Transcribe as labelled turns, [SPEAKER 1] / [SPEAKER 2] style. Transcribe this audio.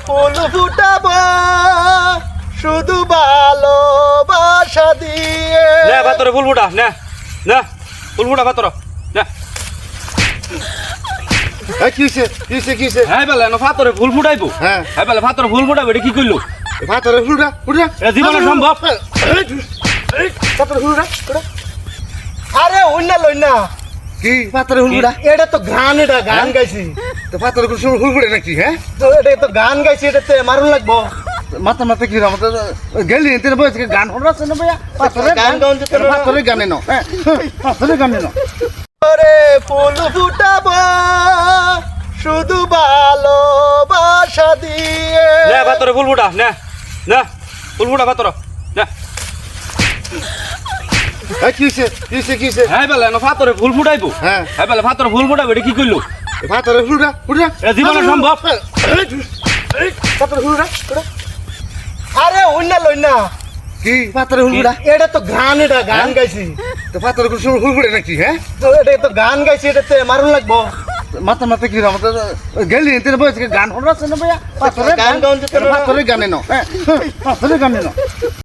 [SPEAKER 1] ফুল ফুটাবো শুধু ভালোবাসা দিয়ে।
[SPEAKER 2] নে ভাতরে ফুল ফুটা নে না ফুল ফুটা ভাতর না
[SPEAKER 1] কিসে
[SPEAKER 2] হ্যাঁ বেলা না ভাতরে ফুল ফুটাইবো
[SPEAKER 1] হ্যাঁ।
[SPEAKER 2] হ্যাঁ বেলা ভাতরে ফুল ফুটাবো এটা কি কইলো
[SPEAKER 1] ভাতরে ফুলটা ফুটা
[SPEAKER 2] এটা জীবনে সম্ভব
[SPEAKER 1] ভাতরে ফুলটা আরে অন্য লই না কি ভাতরে ফুলটা এটা তো গান, এটা গান গাইছি তো ভাতরে ফুল ফুলটা নাকি? হ্যাঁ তো এটা তো গান গাইছি, এটাতে মারুন লাগবো মাথা মাথা কি রকম গেলি এতে বসে গান শোনাচ্ছে না ভাইয়া ভাতরে গান গাউন ভাতরে গানে না হ্যাঁ ভাতরে গানে না ওরে ফুল ফুটাবো শুধু ভালোবাসা দিয়ে।
[SPEAKER 2] নে ভাতরে ফুল ফুটা না না ফুল ফুটা ভাতর না
[SPEAKER 1] কিসে
[SPEAKER 2] হ্যাঁ বেলা না ভাতরে ফুল ফুটাইবো
[SPEAKER 1] হ্যাঁ।
[SPEAKER 2] হ্যাঁ বেলা ভাতরে ফুল ফুটাবো এটা কি কইলো
[SPEAKER 1] ভাতরে ফুলটা ফুটা
[SPEAKER 2] এটা জীবনে সম্ভব
[SPEAKER 1] ভাতরে ফুলটা আরে অন্য লই না কি ভাতরে ফুলটা এটা তো গান, এটা গান গাইছি তো ভাতরে ফুল ফুলটা নাকি? হ্যাঁ তো এটা তো গান গাইছি, এটাতে মারুন লাগবো মাথা মাথা কি রকম গেলি এতে বসে গান শোনাচ্ছে না ভাইয়া ভাতরে গান গাউন ভাতরে গানে না হ্যাঁ ভাতরে গানে না